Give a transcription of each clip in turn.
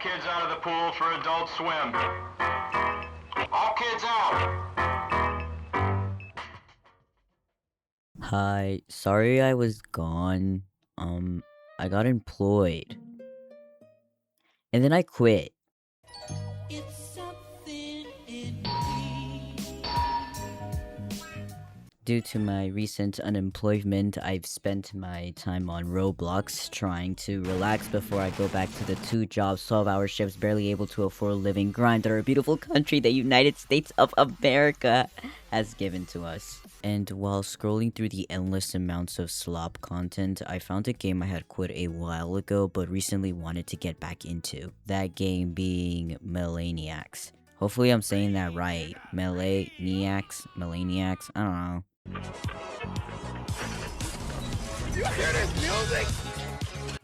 kids out of the pool for Adult Swim. All kids out. Hi, sorry I was gone. I got employed. And then I quit. It's something in me. Due to my recent unemployment, I've spent my time on Roblox trying to relax before I go back to the 2 jobs, 12-hour shifts, barely able to afford a living grind that our beautiful country, the United States of America, has given to us. And while scrolling through the endless amounts of slop content, I found a game I had quit a while ago but recently wanted to get back into. That game being Melaniacs. Hopefully I'm saying that right. Melaniacs? I don't know. You hear this music?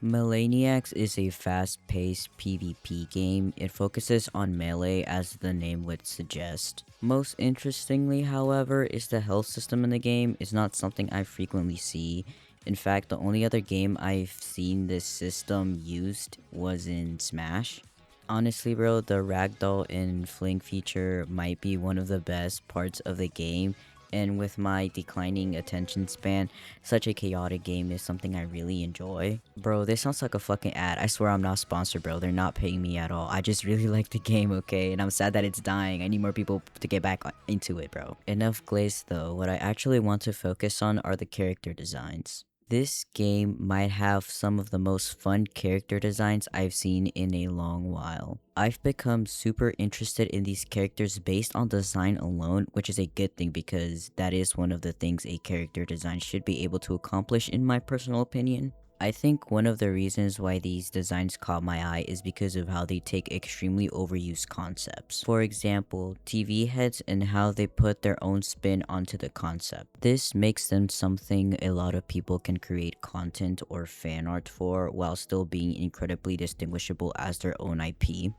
Melaniacs is a fast-paced PvP game. It focuses on melee as the name would suggest. Most interestingly, however, is the health system in the game is not something I frequently see. In fact, the only other game I've seen this system used was in Smash. Honestly, bro, the ragdoll and fling feature might be one of the best parts of the game, and with my declining attention span, such a chaotic game is something I really enjoy. Bro, this sounds like a fucking ad. I swear I'm not sponsored, bro. They're not paying me at all. I just really like the game, okay? And I'm sad that it's dying. I need more people to get back into it, bro. Enough glaze though. What I actually want to focus on are the character designs. This game might have some of the most fun character designs I've seen in a long while. I've become super interested in these characters based on design alone, which is a good thing because that is one of the things a character design should be able to accomplish in my personal opinion. I think one of the reasons why these designs caught my eye is because of how they take extremely overused concepts. For example, TV heads and how they put their own spin onto the concept. This makes them something a lot of people can create content or fan art for while still being incredibly distinguishable as their own IP.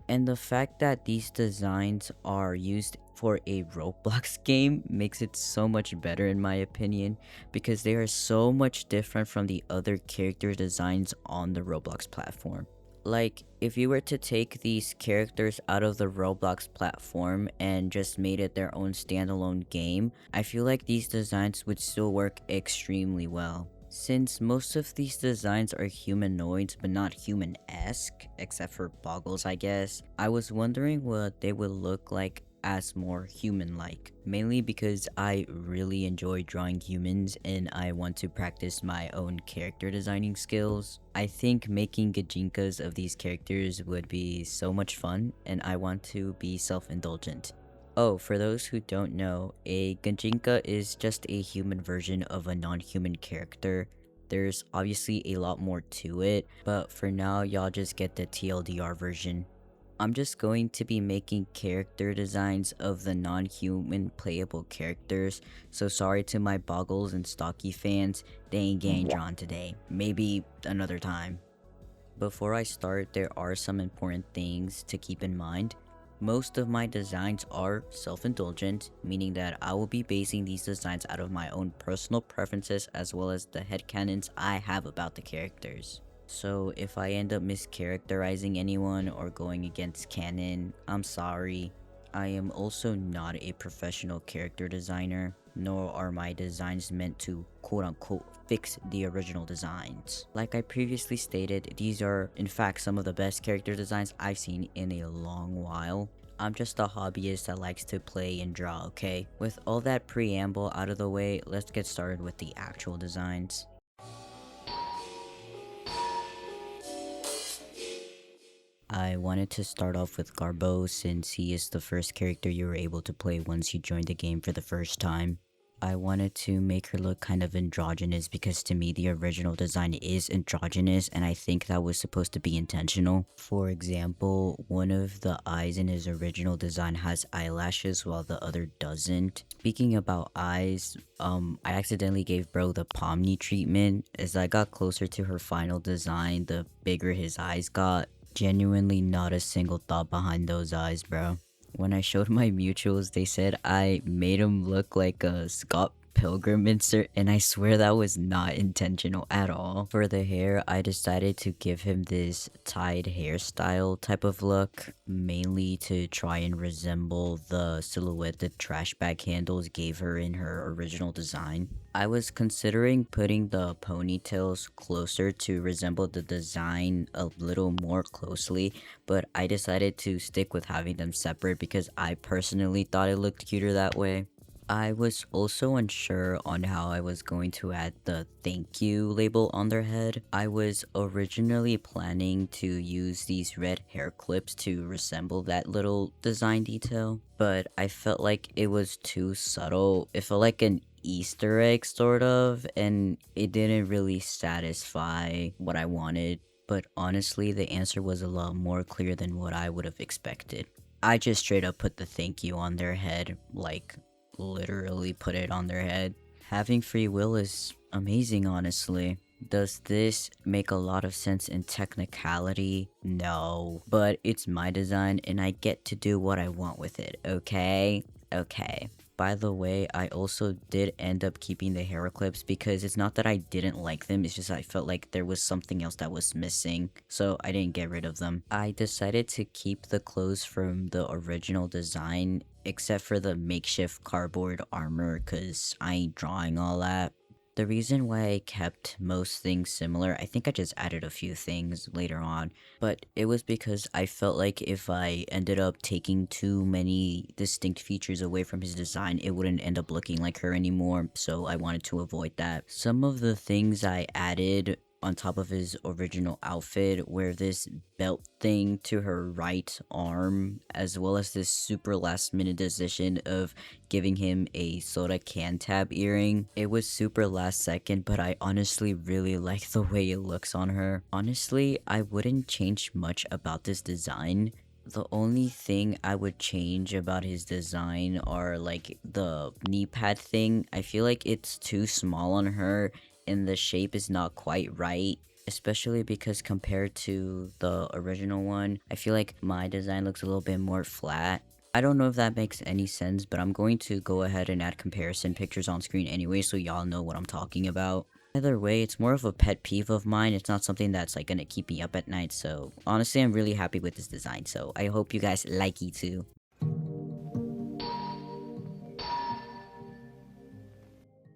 And the fact that these designs are used for a Roblox game makes it so much better in my opinion, because they are so much different from the other character designs on the Roblox platform. Like, if you were to take these characters out of the Roblox platform and just made it their own standalone game, I feel like these designs would still work extremely well. Since most of these designs are humanoids but not human-esque, except for Boggles I guess, I was wondering what they would look like as more human-like, mainly because I really enjoy drawing humans and I want to practice my own character designing skills. I think making gajinkas of these characters would be so much fun, and I want to be self-indulgent. Oh, for those who don't know, a Gajinka is just a human version of a non-human character. There's obviously a lot more to it, but for now, y'all just get the TLDR version. I'm just going to be making character designs of the non-human playable characters, so sorry to my Boggles and Stocky fans, they ain't getting drawn today. Maybe another time. Before I start, there are some important things to keep in mind. Most of my designs are self-indulgent, meaning that I will be basing these designs out of my own personal preferences as well as the headcanons I have about the characters. So if I end up mischaracterizing anyone or going against canon, I'm sorry. I am also not a professional character designer, nor are my designs meant to quote-unquote fix the original designs. Like I previously stated, these are in fact some of the best character designs I've seen in a long while. I'm just a hobbyist that likes to play and draw, okay? With all that preamble out of the way, let's get started with the actual designs. I wanted to start off with Garbo since he is the first character you were able to play once you joined the game for the first time. I wanted to make her look kind of androgynous because to me the original design is androgynous and I think that was supposed to be intentional. For example, one of the eyes in his original design has eyelashes while the other doesn't. Speaking about eyes, I accidentally gave bro the Pomni treatment. As I got closer to her final design, the bigger his eyes got. Genuinely not a single thought behind those eyes, bro. When I showed my mutuals, they said I made him look like a pilgrim insert, and I swear that was not intentional at all. For the hair, I decided to give him this tied hairstyle type of look, mainly to try and resemble the silhouette the trash bag handles gave her in her original design. I was considering putting the ponytails closer to resemble the design a little more closely, but I decided to stick with having them separate because I personally thought it looked cuter that way. I was also unsure on how I was going to add the thank you label on their head. I was originally planning to use these red hair clips to resemble that little design detail, but I felt like it was too subtle. It felt like an Easter egg sort of, and it didn't really satisfy what I wanted. But honestly, the answer was a lot more clear than what I would have expected. I just straight up put the thank you on their head, like literally put it on their head. Having free will is amazing, honestly. Does this make a lot of sense in technicality? No, but it's my design and I get to do what I want with it, okay? Okay. By the way, I also did end up keeping the hair clips because it's not that I didn't like them, it's just I felt like there was something else that was missing, so I didn't get rid of them. I decided to keep the clothes from the original design, except for the makeshift cardboard armor, cause I ain't drawing all that. The reason why I kept most things similar, I think I just added a few things later on, but it was because I felt like if I ended up taking too many distinct features away from his design, it wouldn't end up looking like her anymore, so I wanted to avoid that. Some of the things I added on top of his original outfit were this belt thing to her right arm, as well as this super last minute decision of giving him a soda can tab earring. It was super last second, but I honestly really like the way it looks on her. Honestly, I wouldn't change much about this design. The only thing I would change about his design are like the knee pad thing. I feel like it's too small on her and the shape is not quite right, especially because compared to the original one, I feel like my design looks a little bit more flat. I don't know if that makes any sense, but I'm going to go ahead and add comparison pictures on screen anyway so y'all know what I'm talking about. Either way, it's more of a pet peeve of mine. It's not something that's like gonna keep me up at night, so honestly I'm really happy with this design, so I hope you guys like it too.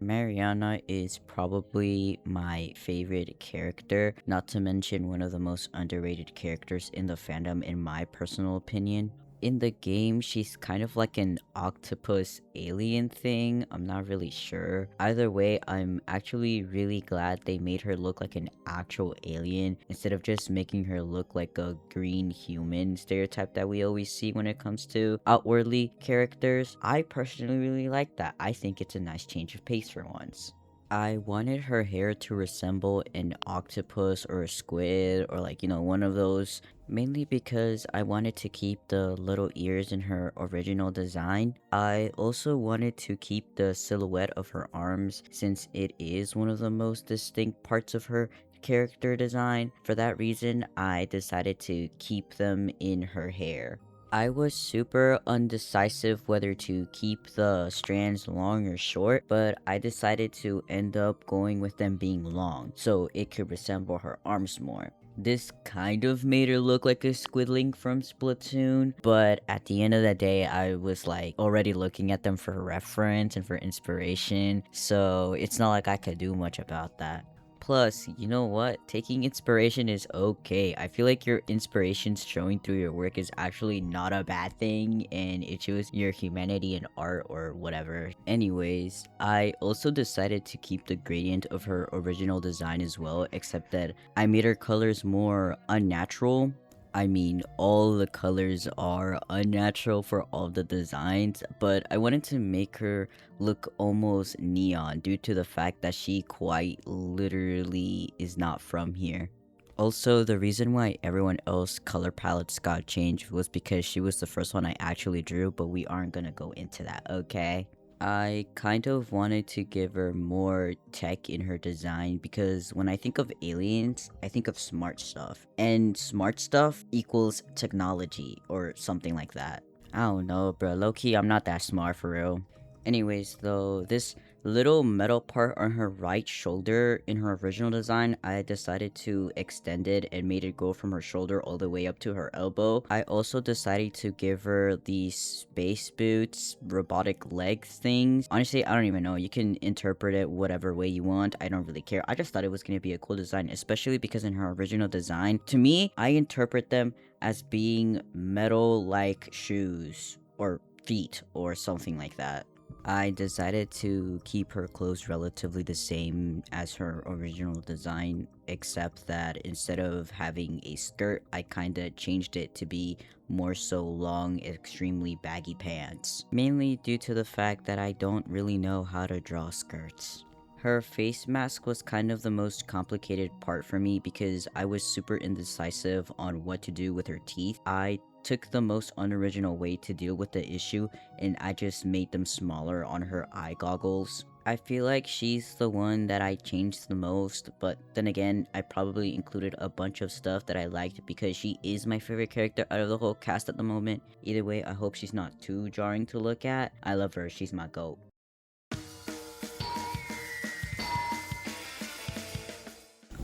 Mariana is probably my favorite character, not to mention one of the most underrated characters in the fandom in my personal opinion. In the game, she's kind of like an octopus alien thing, I'm not really sure. Either way, I'm actually really glad they made her look like an actual alien instead of just making her look like a green human stereotype that we always see when it comes to outwardly characters. I personally really like that. I think it's a nice change of pace for once. I wanted her hair to resemble an octopus or a squid or like, one of those. Mainly because I wanted to keep the little ears in her original design. I also wanted to keep the silhouette of her arms since it is one of the most distinct parts of her character design. For that reason, I decided to keep them in her hair. I was super undecisive whether to keep the strands long or short, but I decided to end up going with them being long, so it could resemble her arms more. This kind of made her look like a squidling from Splatoon, but at the end of the day, I was like already looking at them for reference and for inspiration, so it's not like I could do much about that. Plus, you know what? Taking inspiration is okay. I feel like your inspirations showing through your work is actually not a bad thing, and it shows your humanity in art or whatever. Anyways, I also decided to keep the gradient of her original design as well, except that I made her colors more unnatural. I mean, all the colors are unnatural for all the designs, but I wanted to make her look almost neon due to the fact that she quite literally is not from here. Also, the reason why everyone else color palettes got changed was because she was the first one I actually drew, but we aren't gonna go into that, okay? I kind of wanted to give her more tech in her design because when I think of aliens, I think of smart stuff. And smart stuff equals technology or something like that. I don't know, bro. Low-key, I'm not that smart for real. Anyways, though, this little metal part on her right shoulder in her original design, I decided to extend it and made it go from her shoulder all the way up to her elbow. I also decided to give her these space boots, robotic leg things. Honestly, I don't even know. You can interpret it whatever way you want. I don't really care. I just thought it was going to be a cool design, especially because in her original design, to me, I interpret them as being metal-like shoes or feet or something like that. I decided to keep her clothes relatively the same as her original design, except that instead of having a skirt, I kinda changed it to be more so long, extremely baggy pants. Mainly due to the fact that I don't really know how to draw skirts. Her face mask was kind of the most complicated part for me because I was super indecisive on what to do with her teeth. I took the most unoriginal way to deal with the issue and I just made them smaller on her eye goggles. I feel like she's the one that I changed the most, but then again, I probably included a bunch of stuff that I liked because she is my favorite character out of the whole cast at the moment. Either way, I hope she's not too jarring to look at. I love her, she's my GOAT.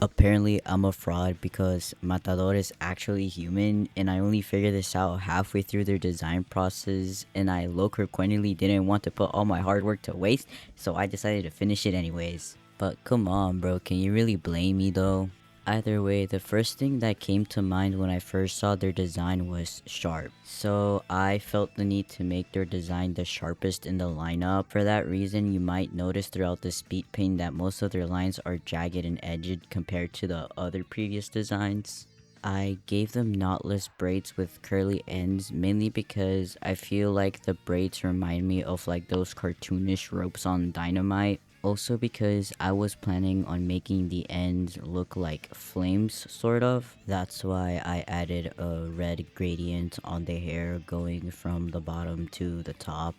Apparently, I'm a fraud because Matador is actually human, and I only figured this out halfway through their design process, and I low-frequently didn't want to put all my hard work to waste, so I decided to finish it anyways. But come on, bro, can you really blame me though? Either way, the first thing that came to mind when I first saw their design was sharp. So I felt the need to make their design the sharpest in the lineup. For that reason, you might notice throughout the speed paint that most of their lines are jagged and edged compared to the other previous designs. I gave them knotless braids with curly ends mainly because I feel like the braids remind me of like those cartoonish ropes on Dynamite. Also because I was planning on making the ends look like flames, sort of. That's why I added a red gradient on the hair going from the bottom to the top.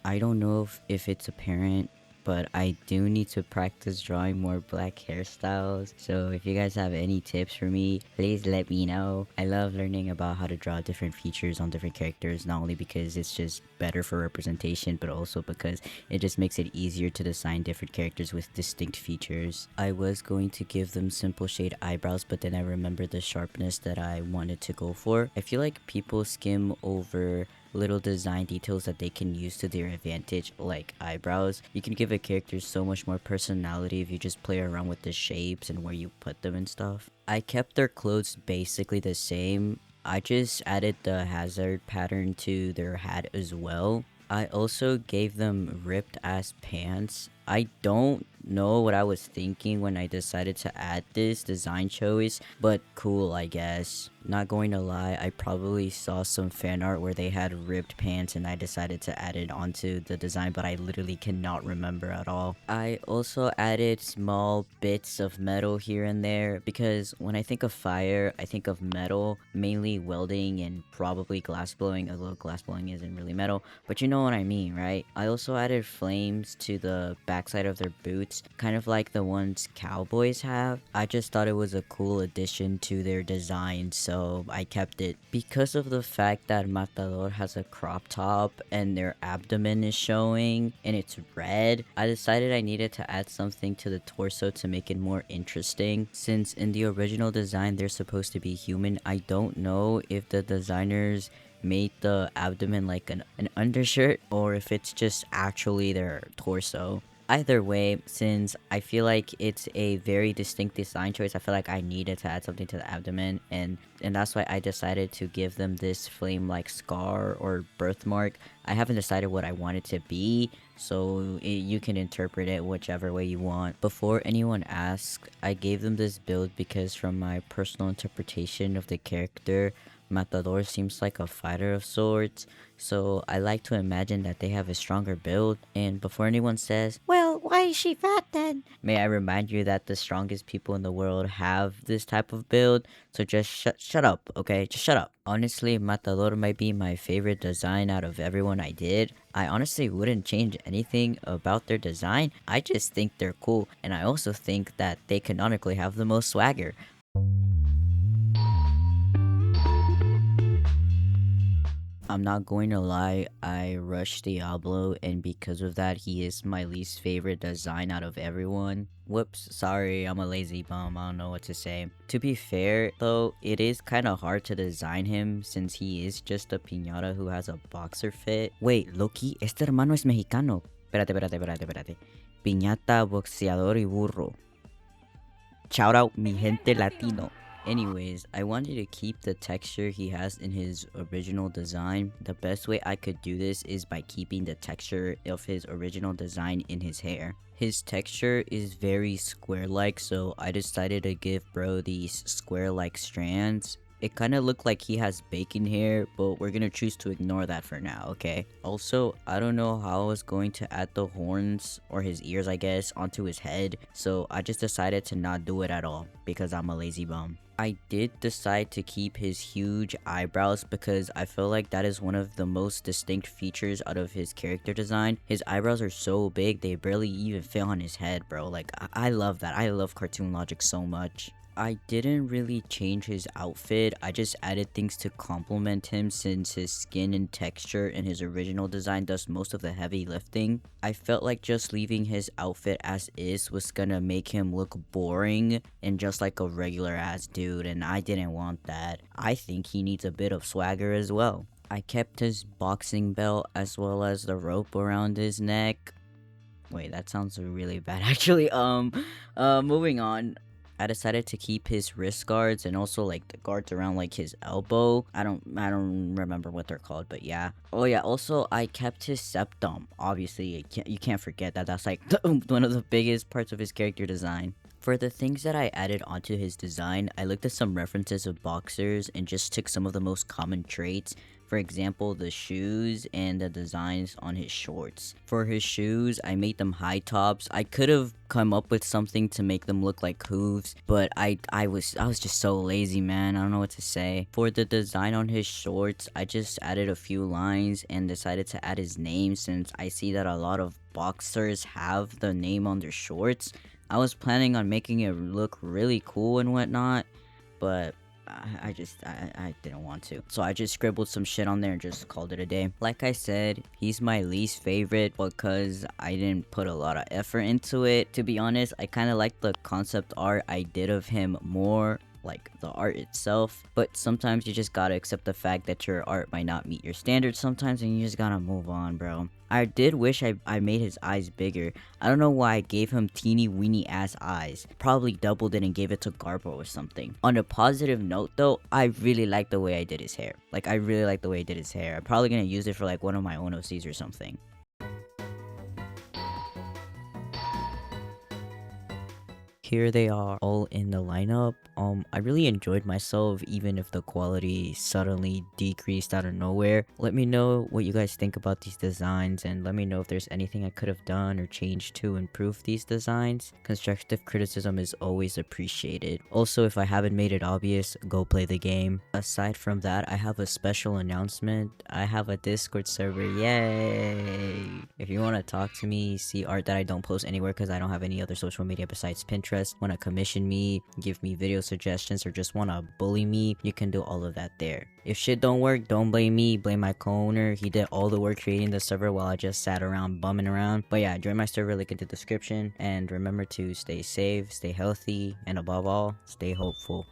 I don't know if it's apparent, but I do need to practice drawing more black hairstyles. So if you guys have any tips for me, please let me know. I love learning about how to draw different features on different characters, not only because it's just better for representation, but also because it just makes it easier to design different characters with distinct features. I was going to give them simple shade eyebrows, but then I remembered the sharpness that I wanted to go for. I feel like people skim over little design details that they can use to their advantage, like eyebrows. You can give a character so much more personality if you just play around with the shapes and where you put them and stuff. I kept their clothes basically the same. I just added the hazard pattern to their hat as well. I also gave them ripped ass pants. I don't know what I was thinking when I decided to add this design choice, but cool, I guess. Not going to lie, I probably saw some fan art where they had ripped pants and I decided to add it onto the design, but I literally cannot remember at all. I also added small bits of metal here and there because when I think of fire, I think of metal, mainly welding and probably glass blowing, although glass blowing isn't really metal, but you know what I mean, right? I also added flames to the backside of their boots, kind of like the ones cowboys have. I just thought it was a cool addition to their design, so I kept it. Because of the fact that Matador has a crop top and their abdomen is showing and it's red, I decided I needed to add something to the torso to make it more interesting. Since in the original design they're supposed to be human, I don't know if the designers made the abdomen like an undershirt or if it's just actually their torso. Either way, since I feel like it's a very distinct design choice, I feel like I needed to add something to the abdomen, and that's why I decided to give them this flame-like scar or birthmark. I haven't decided what I want it to be, so you can interpret it whichever way you want. Before anyone asks, I gave them this build because from my personal interpretation of the character, Matador seems like a fighter of sorts, so I like to imagine that they have a stronger build. And before anyone says, well, why is she fat then? May I remind you that the strongest people in the world have this type of build, so just shut up, okay? Just shut up. Honestly, Matador might be my favorite design out of everyone I did. I honestly wouldn't change anything about their design. I just think they're cool, and I also think that they canonically have the most swagger. I'm not going to lie, I rushed Diablo, and because of that, he is my least favorite design out of everyone. Whoops, sorry, I'm a lazy bum, I don't know what to say. To be fair, though, it is kinda hard to design him since he is just a piñata who has a boxer fit. Wait, Loki, este hermano es mexicano. Espérate. Piñata, boxeador y burro. Shout out mi gente latino. Anyways, I wanted to keep the texture he has in his original design. The best way I could do this is by keeping the texture of his original design in his hair. His texture is very square-like, so I decided to give bro these square-like strands. It kind of looked like he has bacon hair, but we're gonna choose to ignore that for now, okay? Also, I don't know how I was going to add the horns, or his ears I guess, onto his head, so I just decided to not do it at all, because I'm a lazy bum. I did decide to keep his huge eyebrows because I feel like that is one of the most distinct features out of his character design. His eyebrows are so big, they barely even fit on his head, bro. Like, I love that. I love cartoon logic so much. I didn't really change his outfit, I just added things to complement him since his skin and texture in his original design does most of the heavy lifting. I felt like just leaving his outfit as is was gonna make him look boring and just like a regular ass dude, and I didn't want that. I think he needs a bit of swagger as well. I kept his boxing belt as well as the rope around his neck. Wait, that sounds really bad actually. Moving on. I decided to keep his wrist guards and also like the guards around like his elbow. I don't remember what they're called, but yeah. Oh yeah, also I kept his septum. Obviously, you can't forget that. That's like one of the biggest parts of his character design. For the things that I added onto his design, I looked at some references of boxers and just took some of the most common traits. For example, the shoes and the designs on his shorts. For his shoes, I made them high tops. I could have come up with something to make them look like hooves, but I was just so lazy, man. I don't know what to say. For the design on his shorts, I just added a few lines and decided to add his name since I see that a lot of boxers have the name on their shorts. I was planning on making it look really cool and whatnot, but I didn't want to. So I just scribbled some shit on there and just called it a day. Like I said, he's my least favorite because I didn't put a lot of effort into it. To be honest, I kind of like the concept art I did of him more, like the art itself, but sometimes you just gotta accept the fact that your art might not meet your standards sometimes and you just gotta move on, bro. I did wish I made his eyes bigger. I don't know why I gave him teeny weeny ass eyes. Probably doubled it and gave it to Garbo or something. On a positive note though, I really like the way I did his hair. Like, I really like the way I did his hair. I'm probably gonna use it for like one of my own OCs or something. Here they are all in the lineup. I really enjoyed myself even if the quality suddenly decreased out of nowhere. Let me know what you guys think about these designs and let me know if there's anything I could have done or changed to improve these designs. Constructive criticism is always appreciated. Also, if I haven't made it obvious, go play the game. Aside from that, I have a special announcement. I have a Discord server, yay! If you want to talk to me, see art that I don't post anywhere because I don't have any other social media besides Pinterest, want to commission me, give me video suggestions, or just want to bully me, you can do all of that there. If shit don't work, don't blame me, blame my co-owner. He did all the work creating the server while I just sat around bumming around. But yeah, join my server, link in the description, and remember to stay safe, stay healthy, and above all, stay hopeful.